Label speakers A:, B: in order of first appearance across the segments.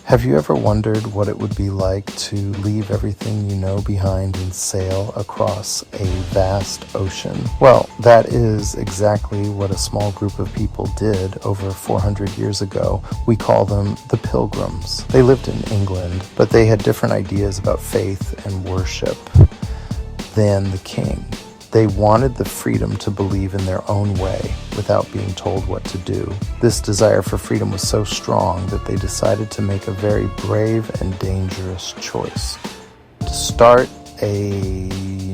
A: Have you ever wondered what it would be like to leave everything you know behind and sail across a vast ocean? Well, that is exactly what a small group of people did over 400 years ago. We call them the Pilgrims. They lived in England, but they had different ideas about faith and worship than the king. They wanted the freedom to believe in their own way without being told what to do. This desire for freedom was so strong that they decided to make a very brave and dangerous choice. To start a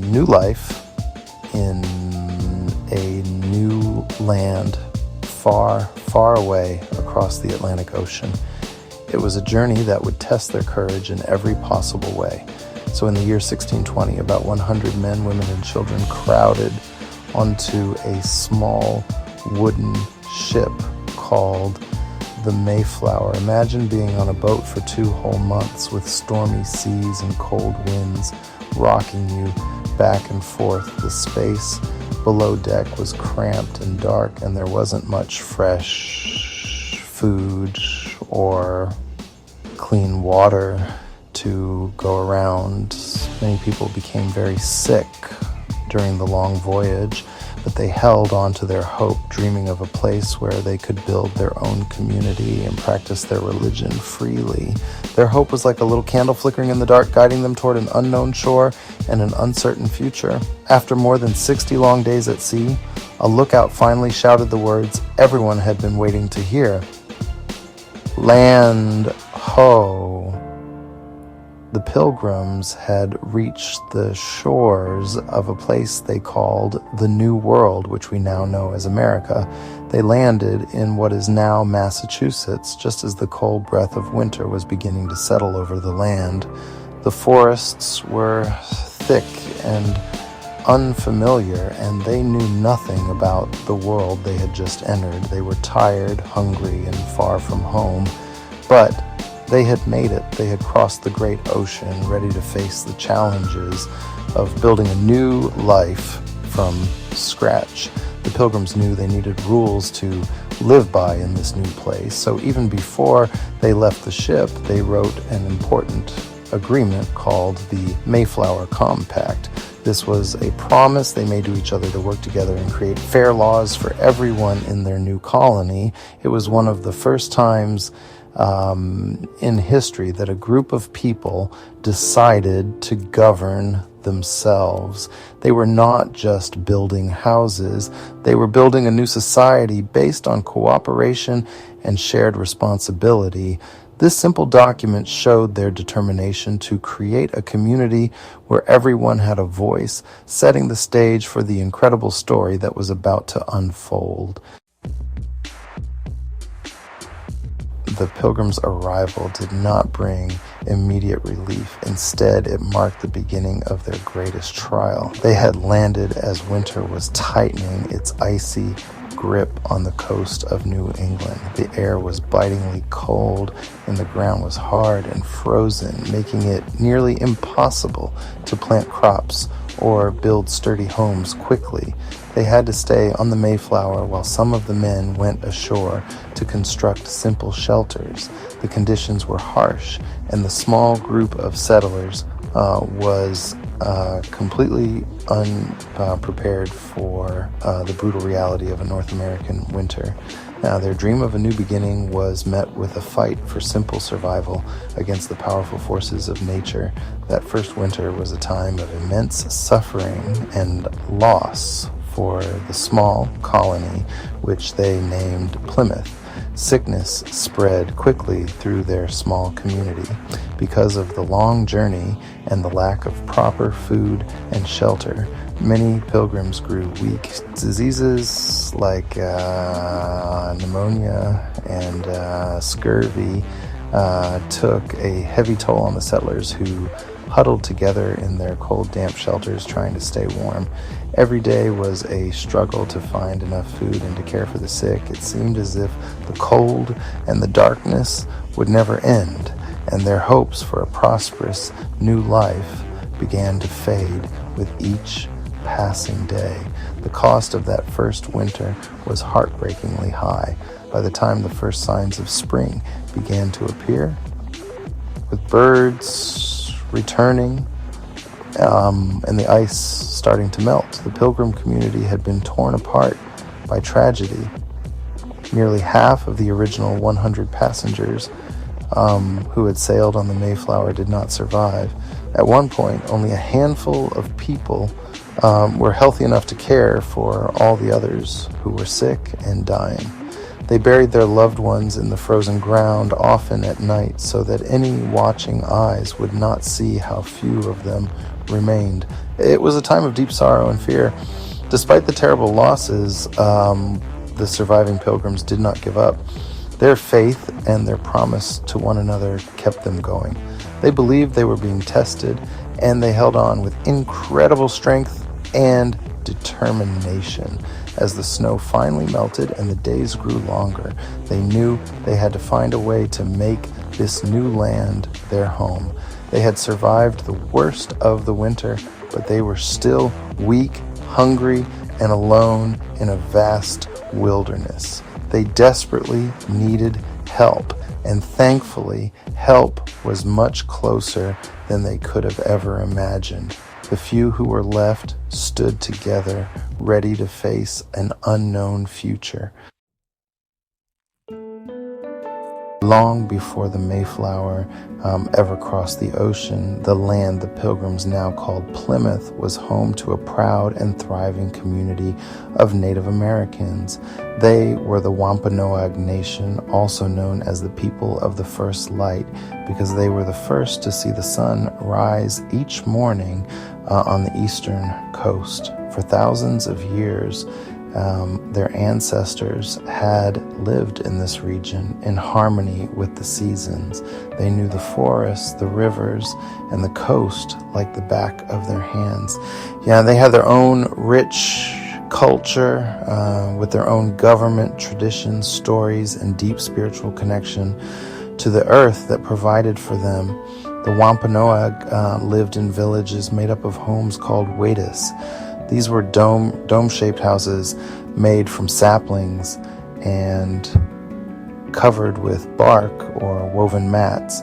A: new life in a new land far, far away across the Atlantic Ocean. It was a journey that would test their courage in every possible way. So in the year 1620, about 100 men, women, and children crowded onto a small wooden ship called the Mayflower. Imagine being on a boat for 2 whole months with stormy seas and cold winds rocking you back and forth. The space below deck was cramped and dark, and there wasn't much fresh food or clean water to go around. Many people became very sick during the long voyage, but they held on to their hope, dreaming of a place where they could build their own community and practice their religion freely. Their hope was like a little candle flickering in the dark, guiding them toward an unknown shore and an uncertain future. After more than 60 long days at sea, a lookout finally shouted the words everyone had been waiting to hear. Land ho! The Pilgrims had reached the shores of a place they called the New World, which we now know as America. They landed in what is now Massachusetts, just as the cold breath of winter was beginning to settle over the land. The forests were thick and unfamiliar, and they knew nothing about the world they had just entered. They were tired, hungry, and far from home, but they had made it. They had crossed the great ocean, ready to face the challenges of building a new life from scratch. The Pilgrims knew they needed rules to live by in this new place, so even before they left the ship, they wrote an important agreement called the Mayflower Compact. This was a promise they made to each other to work together and create fair laws for everyone in their new colony. It was one of the first times in history that a group of people decided to govern themselves. They were not just building houses, they were building a new society based on cooperation and shared responsibility. This simple document showed their determination to create a community where everyone had a voice, setting the stage for the incredible story that was about to unfold. The Pilgrims' arrival did not bring immediate relief. Instead, it marked the beginning of their greatest trial. They had landed as winter was tightening its icy grip on the coast of New England. The air was bitingly cold, and the ground was hard and frozen, making it nearly impossible to plant crops or build sturdy homes quickly. They had to stay on the Mayflower while some of the men went ashore to construct simple shelters. The conditions were harsh, and the small group of settlers was completely unprepared for the brutal reality of a North American winter. Now, their dream of a new beginning was met with a fight for simple survival against the powerful forces of nature. That first winter was a time of immense suffering and loss for the small colony, which they named Plymouth. Sickness spread quickly through their small community. Because of the long journey and the lack of proper food and shelter, many pilgrims grew weak. Diseases like pneumonia and scurvy took a heavy toll on the settlers, who huddled together in their cold, damp shelters trying to stay warm. Every day was a struggle to find enough food and to care for the sick. It seemed as if the cold and the darkness would never end, and their hopes for a prosperous new life began to fade with each passing day. The cost of that first winter was heartbreakingly high. By the time the first signs of spring began to appear, With birds returning and the ice starting to melt, the Pilgrim community had been torn apart by tragedy. Nearly half of the original 100 passengers who had sailed on the Mayflower did not survive. At one point, only a handful of people were healthy enough to care for all the others who were sick and dying. They buried their loved ones in the frozen ground, often at night, so that any watching eyes would not see how few of them remained. It was a time of deep sorrow and fear. Despite the terrible losses, the surviving Pilgrims did not give up. Their faith and their promise to one another kept them going. They believed they were being tested, and they held on with incredible strength and determination. As the snow finally melted and the days grew longer, they knew they had to find a way to make this new land their home. They had survived the worst of the winter, but they were still weak, hungry, and alone in a vast wilderness. They desperately needed help, and thankfully, help was much closer than they could have ever imagined. The few who were left stood together, ready to face an unknown future. Long before the Mayflower ever crossed the ocean, the land the Pilgrims now called Plymouth was home to a proud and thriving community of Native Americans. They were the Wampanoag Nation, also known as the people of the first light, because they were the first to see the sun rise each morning on the eastern coast. For thousands of years, their ancestors had lived in this region in harmony with the seasons. They knew the forests, the rivers, and the coast like the back of their hands. Yeah, they had their own rich culture with their own government, traditions, stories, and deep spiritual connection to the earth that provided for them. The Wampanoag lived in villages made up of homes called wadis. These were dome-shaped houses made from saplings and covered with bark or woven mats,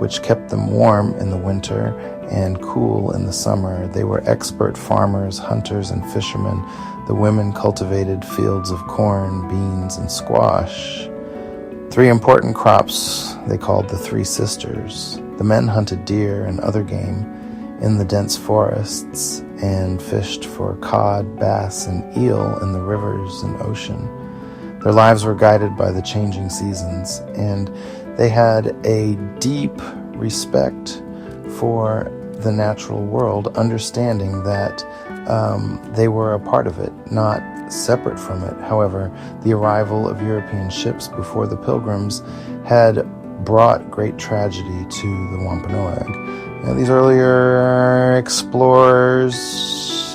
A: which kept them warm in the winter and cool in the summer. They were expert farmers, hunters, and fishermen. The women cultivated fields of corn, beans, and squash. 3 important crops they called the Three Sisters. The men hunted deer and other game in the dense forests and fished for cod, bass, and eel in the rivers and ocean. Their lives were guided by the changing seasons, and they had a deep respect for the natural world, understanding that they were a part of it, not separate from it. However, the arrival of European ships before the Pilgrims had brought great tragedy to the Wampanoag. These earlier explorers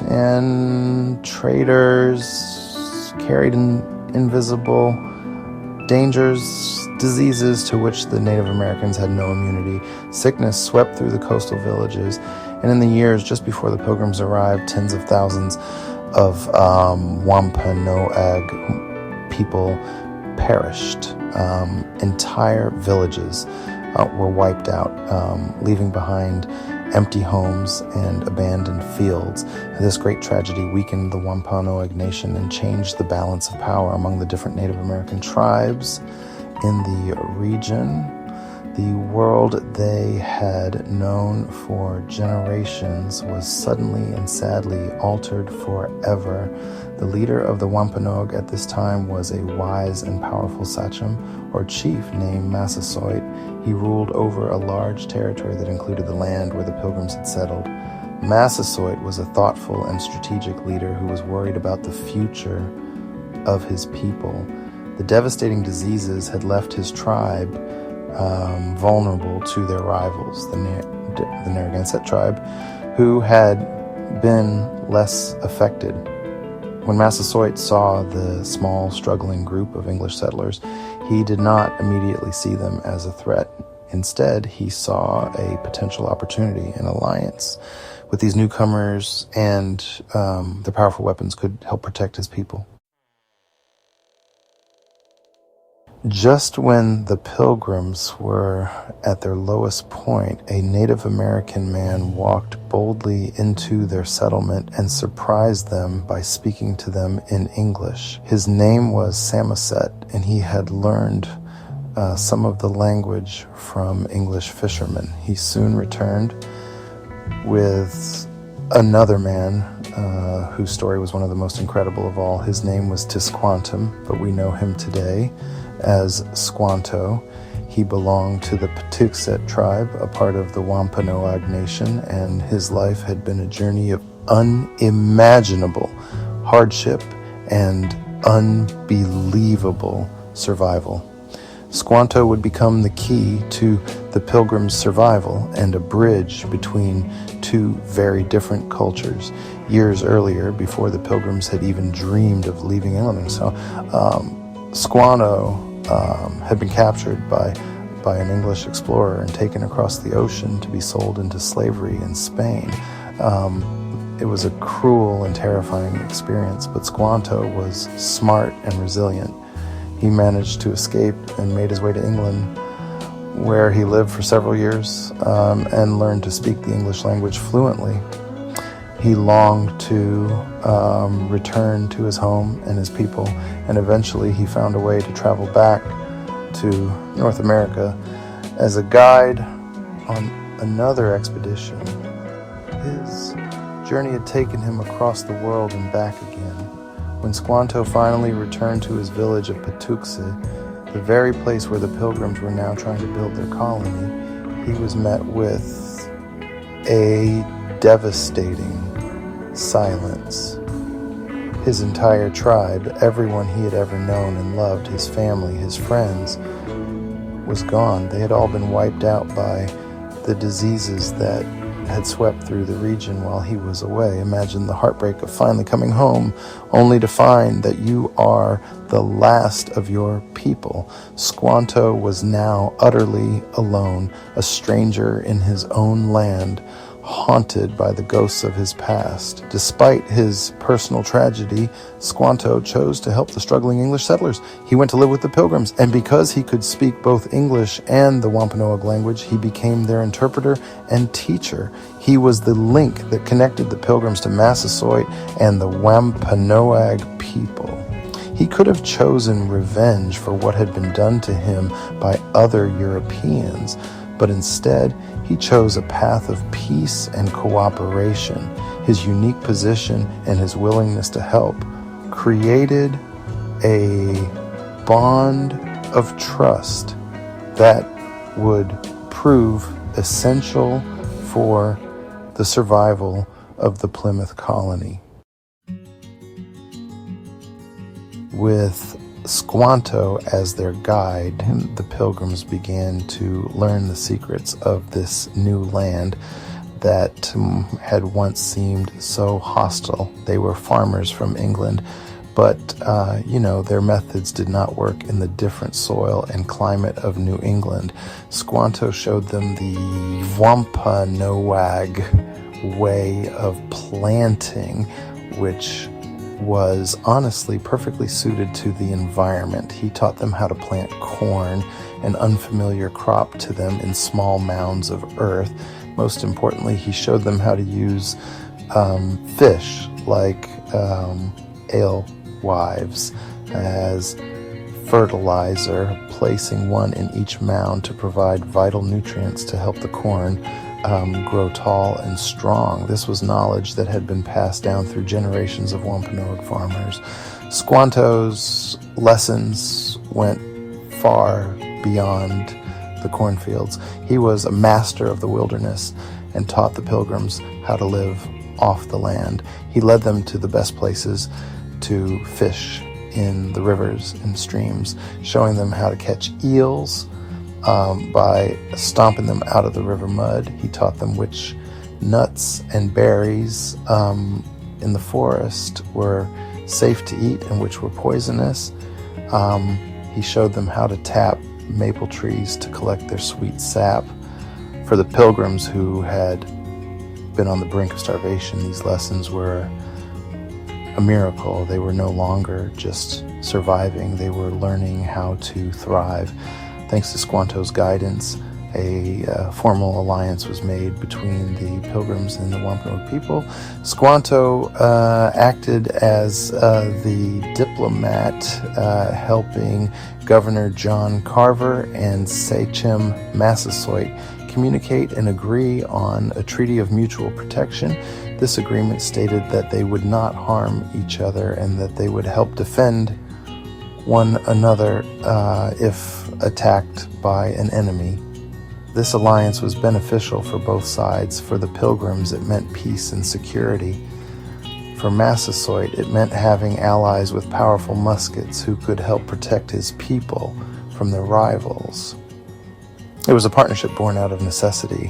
A: and traders carried invisible dangers, diseases to which the Native Americans had no immunity. Sickness swept through the coastal villages, and in the years just before the Pilgrims arrived, tens of thousands of Wampanoag people perished. Entire villages were wiped out, leaving behind empty homes and abandoned fields. This great tragedy weakened the Wampanoag Nation and changed the balance of power among the different Native American tribes in the region. The world they had known for generations was suddenly and sadly altered forever. The leader of the Wampanoag at this time was a wise and powerful sachem or chief named Massasoit. He ruled over a large territory that included the land where the Pilgrims had settled. Massasoit was a thoughtful and strategic leader who was worried about the future of his people. The devastating diseases had left his tribe vulnerable to their rivals, the Narragansett tribe, who had been less affected. When Massasoit saw the small, struggling group of English settlers, he did not immediately see them as a threat. Instead, he saw a potential opportunity. An alliance with these newcomers and their powerful weapons could help protect his people. Just when the Pilgrims were at their lowest point, a Native American man walked boldly into their settlement and surprised them by speaking to them in English. His name was Samoset, and he had learned some of the language from English fishermen. He soon returned with another man whose story was one of the most incredible of all. His name was Tisquantum, but we know him today as Squanto. He belonged to the Patuxet tribe, a part of the Wampanoag nation, and his life had been a journey of unimaginable hardship and unbelievable survival. Squanto would become the key to the Pilgrims' survival and a bridge between two very different cultures. Years earlier, before the Pilgrims had even dreamed of leaving England, Squanto had been captured by an English explorer and taken across the ocean to be sold into slavery in Spain. It was a cruel and terrifying experience, but Squanto was smart and resilient. He managed to escape and made his way to England, where he lived for several years and learned to speak the English language fluently. He longed to return to his home and his people, and eventually he found a way to travel back to North America as a guide on another expedition. His journey had taken him across the world and back again. When Squanto finally returned to his village of Patuxet, the very place where the Pilgrims were now trying to build their colony, he was met with a devastating silence. His entire tribe, everyone he had ever known and loved, his family, his friends, was gone. They had all been wiped out by the diseases that had swept through the region while he was away. Imagine the heartbreak of finally coming home only to find that you are the last of your people. Squanto was now utterly alone, a stranger in his own land, haunted by the ghosts of his past. Despite his personal tragedy, Squanto chose to help the struggling English settlers. He went to live with the Pilgrims, and because he could speak both English and the Wampanoag language, he became their interpreter and teacher. He was the link that connected the Pilgrims to Massasoit and the Wampanoag people. He could have chosen revenge for what had been done to him by other Europeans, but instead, he chose a path of peace and cooperation. His unique position and his willingness to help created a bond of trust that would prove essential for the survival of the Plymouth colony. With Squanto as their guide, the Pilgrims began to learn the secrets of this new land that had once seemed so hostile. They were farmers from England, but their methods did not work in the different soil and climate of New England. Squanto showed them the Wampanoag way of planting, which was honestly perfectly suited to the environment. He taught them how to plant corn, an unfamiliar crop to them, in small mounds of earth. Most importantly, he showed them how to use fish like alewives as fertilizer, placing one in each mound to provide vital nutrients to help the corn grow tall and strong. This was knowledge that had been passed down through generations of Wampanoag farmers. Squanto's lessons went far beyond the cornfields. He was a master of the wilderness and taught the Pilgrims how to live off the land. He led them to the best places to fish in the rivers and streams, showing them how to catch eels by stomping them out of the river mud. He taught them which nuts and berries in the forest were safe to eat and which were poisonous. He showed them how to tap maple trees to collect their sweet sap. For the Pilgrims who had been on the brink of starvation, these lessons were a miracle. They were no longer just surviving, they were learning how to thrive. Thanks to Squanto's guidance, a formal alliance was made between the Pilgrims and the Wampanoag people. Squanto acted as the diplomat, helping Governor John Carver and Sachem Massasoit communicate and agree on a treaty of mutual protection. This agreement stated that they would not harm each other and that they would help defend one another if attacked by an enemy. This alliance was beneficial for both sides. For the Pilgrims, it meant peace and security. For Massasoit, it meant having allies with powerful muskets who could help protect his people from their rivals. It was a partnership born out of necessity.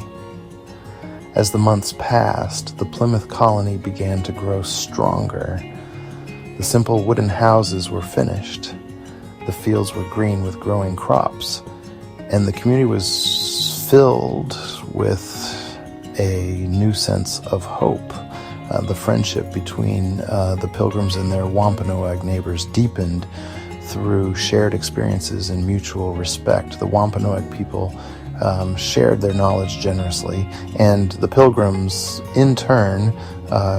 A: As the months passed, the Plymouth colony began to grow stronger. The simple wooden houses were finished. The fields were green with growing crops, and the community was filled with a new sense of hope. The friendship between the Pilgrims and their Wampanoag neighbors deepened through shared experiences and mutual respect. The Wampanoag people shared their knowledge generously, and the Pilgrims, in turn,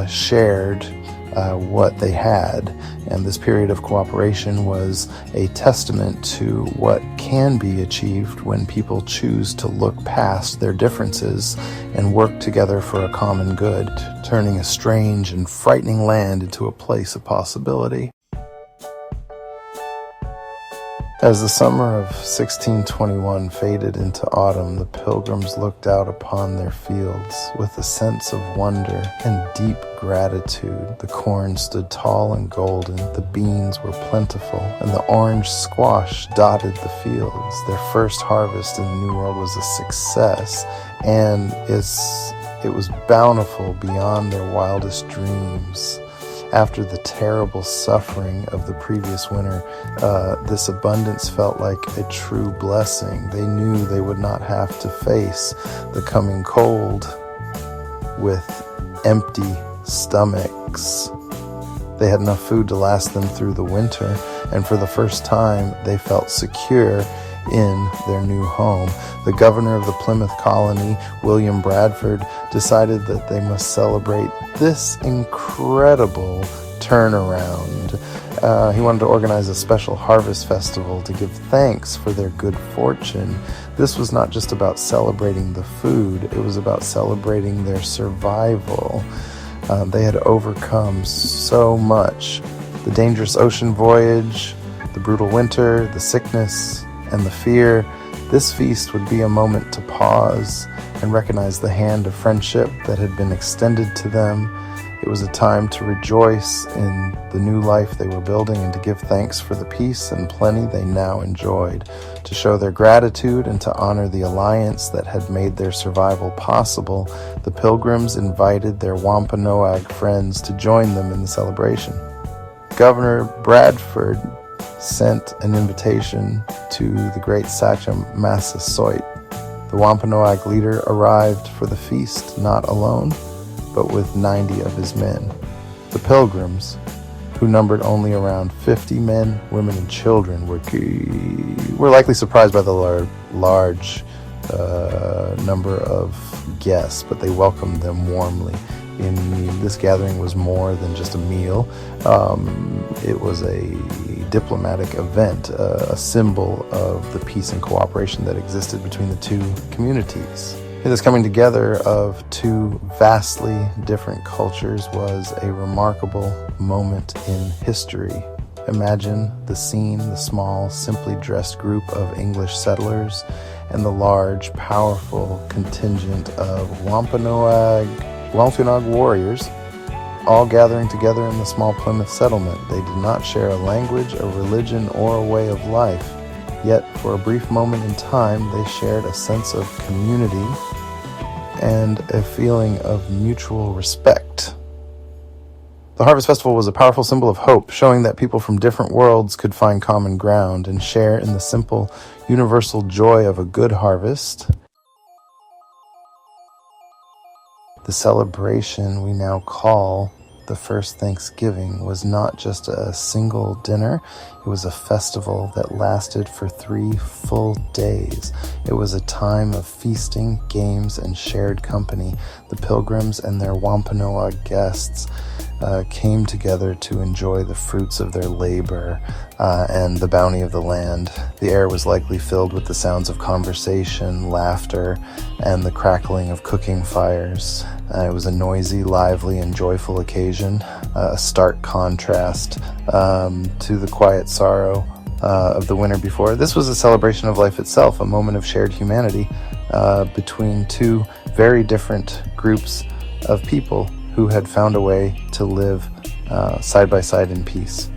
A: shared what they had. And this period of cooperation was a testament to what can be achieved when people choose to look past their differences and work together for a common good, turning a strange and frightening land into a place of possibility. As the summer of 1621 faded into autumn, the Pilgrims looked out upon their fields with a sense of wonder and deep gratitude. The corn stood tall and golden, the beans were plentiful, and the orange squash dotted the fields. Their first harvest in the New World was a success, and it was bountiful beyond their wildest dreams. After the terrible suffering of the previous winter, this abundance felt like a true blessing. They knew they would not have to face the coming cold with empty stomachs. They had enough food to last them through the winter, and for the first time, they felt secure in their new home. The governor of the Plymouth colony, William Bradford, decided that they must celebrate this incredible turnaround. He wanted to organize a special harvest festival to give thanks for their good fortune. This was not just about celebrating the food, it was about celebrating their survival. They had overcome so much: the dangerous ocean voyage, the brutal winter, the sickness, and the fear. This feast would be a moment to pause and recognize the hand of friendship that had been extended to them. It was a time to rejoice in the new life they were building and to give thanks for the peace and plenty they now enjoyed, to show their gratitude and to honor the alliance that had made their survival possible. The Pilgrims invited their Wampanoag friends to join them in the celebration. Governor Bradford sent an invitation to the great Sachem Massasoit. The Wampanoag leader arrived for the feast not alone, but with 90 of his men. The Pilgrims, who numbered only around 50 men, women, and children, were likely surprised by the large number of guests, but they welcomed them warmly. This gathering was more than just a meal. It was a diplomatic event, a symbol of the peace and cooperation that existed between the two communities. This coming together of two vastly different cultures was a remarkable moment in history. Imagine the scene: the small, simply dressed group of English settlers and the large, powerful contingent of Wampanoag warriors, all gathering together in the small Plymouth settlement. They did not share a language, a religion, or a way of life. Yet, for a brief moment in time, they shared a sense of community and a feeling of mutual respect. The Harvest Festival was a powerful symbol of hope, showing that people from different worlds could find common ground and share in the simple, universal joy of a good harvest. The celebration we now call the first Thanksgiving was not just a single dinner, it was a festival that lasted for 3 full days. It was a time of feasting, games, and shared company. The Pilgrims and their Wampanoag guests came together to enjoy the fruits of their labor and the bounty of the land. The air was likely filled with the sounds of conversation, laughter, and the crackling of cooking fires. It was a noisy, lively, and joyful occasion, a stark contrast to the quiet sorrow of the winter before. This was a celebration of life itself, a moment of shared humanity between two very different groups of people who had found a way to live side by side in peace.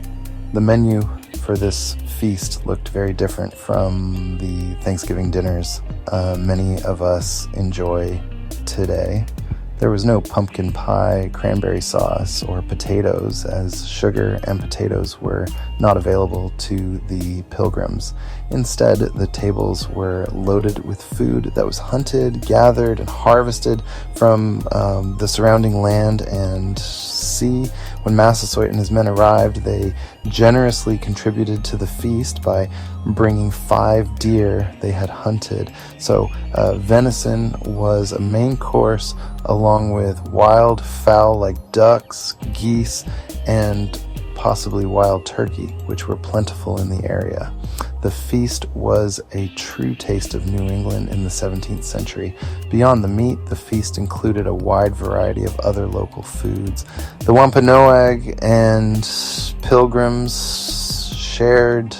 A: The menu for this feast looked very different from the Thanksgiving dinners many of us enjoy today. There was no pumpkin pie, cranberry sauce, or potatoes, as sugar and potatoes were not available to the Pilgrims. Instead, the tables were loaded with food that was hunted, gathered, and harvested from the surrounding land and sea. When Massasoit and his men arrived, they generously contributed to the feast by bringing 5 deer they had hunted. So venison was a main course, along with wild fowl like ducks, geese, and possibly wild turkey, which were plentiful in the area. The feast was a true taste of New England in the 17th century. Beyond the meat, the feast included a wide variety of other local foods. The Wampanoag and Pilgrims shared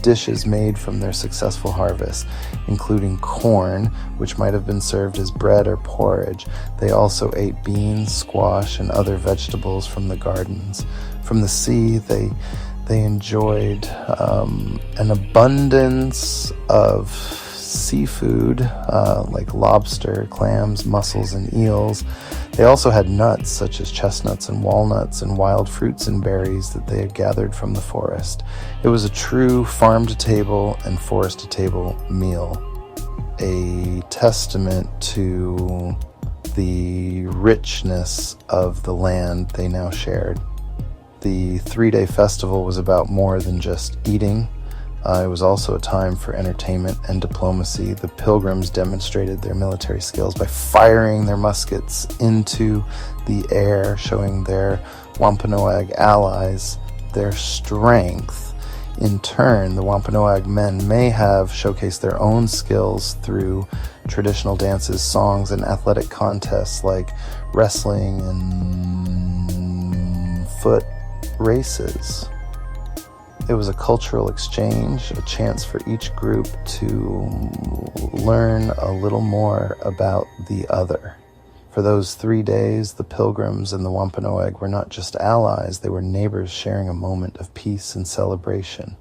A: dishes made from their successful harvest, including corn, which might have been served as bread or porridge. They also ate beans, squash, and other vegetables from the gardens. From the sea, they enjoyed an abundance of seafood like lobster, clams, mussels, and eels. They also had nuts such as chestnuts and walnuts and wild fruits and berries that they had gathered from the forest. It was a true farm-to-table and forest-to-table meal, a testament to the richness of the land they now shared. The 3-day festival was about more than just eating. It was also a time for entertainment and diplomacy. The Pilgrims demonstrated their military skills by firing their muskets into the air, showing their Wampanoag allies their strength. In turn, the Wampanoag men may have showcased their own skills through traditional dances, songs, and athletic contests like wrestling and foot races. It was a cultural exchange, a chance for each group to learn a little more about the other. For those 3 days, the Pilgrims and the Wampanoag were not just allies, they were neighbors sharing a moment of peace and celebration.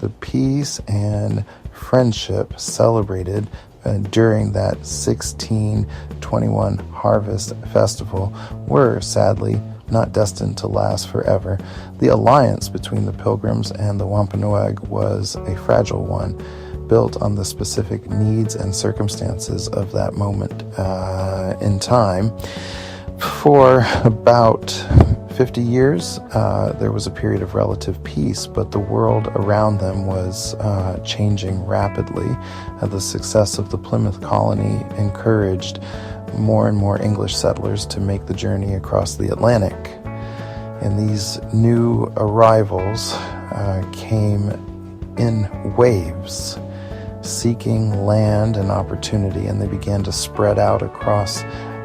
A: The peace and friendship celebrated during that 1621 Harvest Festival were, sadly, not destined to last forever. The alliance between the Pilgrims and the Wampanoag was a fragile one, built on the specific needs and circumstances of that moment in time. For about 50 years, there was a period of relative peace, but the world around them was changing rapidly. The success of the Plymouth colony encouraged more and more English settlers to make the journey across the Atlantic. And these new arrivals came in waves, seeking land and opportunity, and they began to spread out across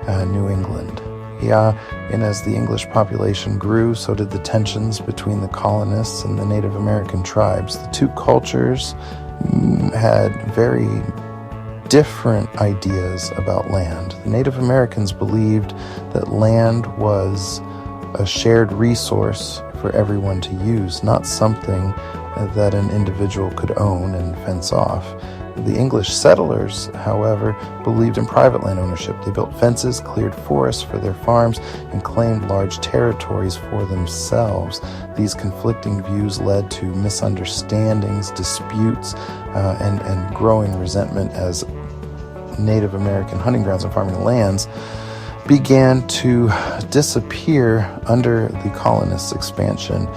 A: New England. And as the English population grew, so did the tensions between the colonists and the Native American tribes. The two cultures had very different ideas about land. The Native Americans believed that land was a shared resource for everyone to use, not something that an individual could own and fence off. The English settlers, however, believed in private land ownership. They built fences, cleared forests for their farms, and claimed large territories for themselves. These conflicting views led to misunderstandings, disputes, and growing resentment as Native American hunting grounds and farming lands began to disappear under the colonists' expansion.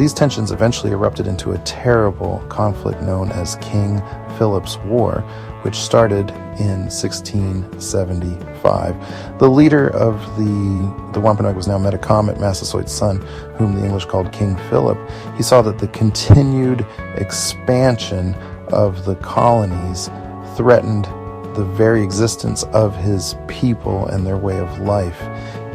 A: These tensions eventually erupted into a terrible conflict known as King Philip's War, which started in 1675. The leader of the Wampanoag was now Metacomet, Massasoit's son, whom the English called King Philip. He saw that the continued expansion of the colonies threatened the very existence of his people and their way of life.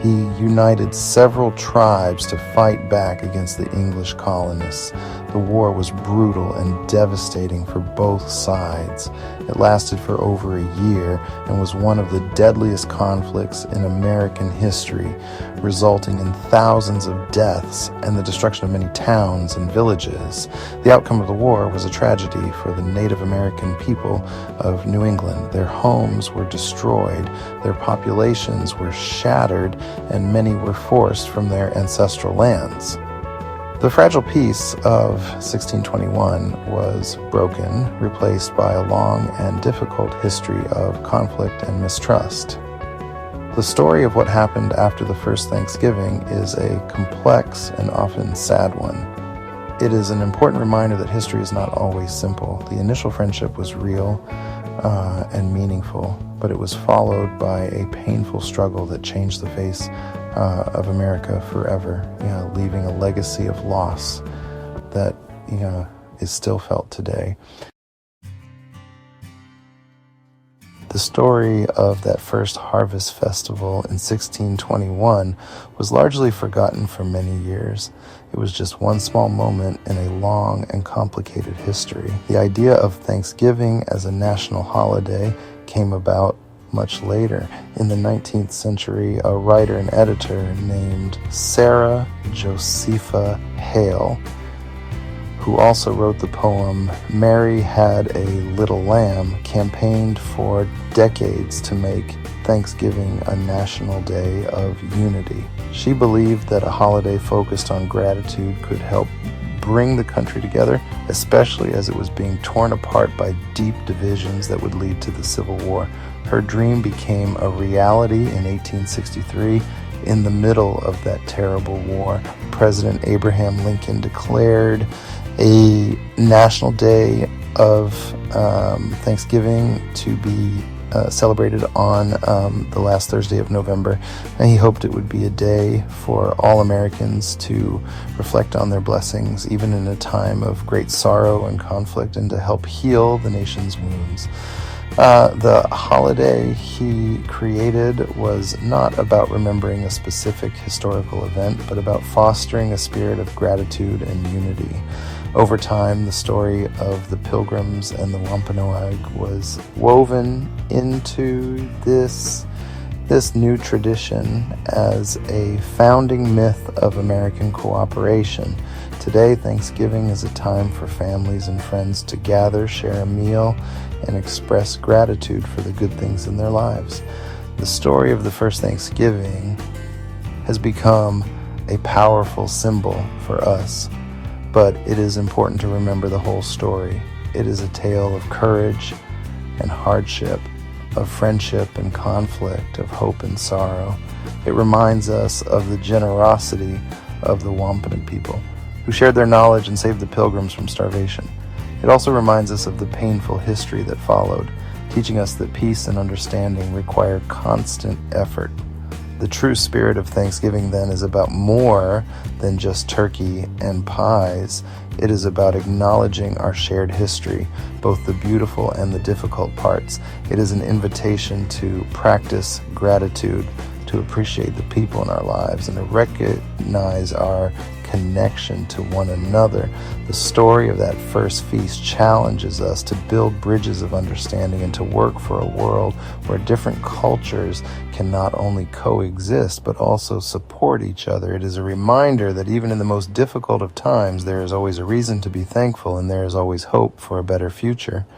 A: He united several tribes to fight back against the English colonists. The war was brutal and devastating for both sides. It lasted for over a year and was one of the deadliest conflicts in American history, resulting in thousands of deaths and the destruction of many towns and villages. The outcome of the war was a tragedy for the Native American people of New England. Their homes were destroyed, their populations were shattered, and many were forced from their ancestral lands. The fragile peace of 1621 was broken, replaced by a long and difficult history of conflict and mistrust. The story of what happened after the first Thanksgiving is a complex and often sad one. It is an important reminder that history is not always simple. The initial friendship was real and meaningful, but it was followed by a painful struggle that changed the face of America forever, leaving a legacy of loss that is still felt today. The story of that first harvest festival in 1621 was largely forgotten for many years. It was just one small moment in a long and complicated history. The idea of Thanksgiving as a national holiday came about much later. In the 19th century, a writer and editor named Sarah Josepha Hale, who also wrote the poem Mary Had a Little Lamb, campaigned for decades to make Thanksgiving a national day of unity. She believed that a holiday focused on gratitude could help bring the country together, especially as it was being torn apart by deep divisions that would lead to the Civil War. Her dream became a reality in 1863. In the middle of that terrible war, President Abraham Lincoln declared a national day of Thanksgiving to be celebrated on the last Thursday of November, and he hoped it would be a day for all Americans to reflect on their blessings, even in a time of great sorrow and conflict, and to help heal the nation's wounds. The holiday he created was not about remembering a specific historical event, but about fostering a spirit of gratitude and unity. Over time, the story of the Pilgrims and the Wampanoag was woven into this new tradition as a founding myth of American cooperation. Today, Thanksgiving is a time for families and friends to gather, share a meal, and express gratitude for the good things in their lives. The story of the first Thanksgiving has become a powerful symbol for us, but it is important to remember the whole story. It is a tale of courage and hardship, of friendship and conflict, of hope and sorrow. It reminds us of the generosity of the Wampanoag people, who shared their knowledge and saved the Pilgrims from starvation. It also reminds us of the painful history that followed, teaching us that peace and understanding require constant effort. The true spirit of Thanksgiving, then, is about more than just turkey and pies. It is about acknowledging our shared history, both the beautiful and the difficult parts. It is an invitation to practice gratitude, to appreciate the people in our lives, and to recognize our connection to one another. The story of that first feast challenges us to build bridges of understanding and to work for a world where different cultures can not only coexist but also support each other. It is a reminder that even in the most difficult of times, there is always a reason to be thankful, and there is always hope for a better future.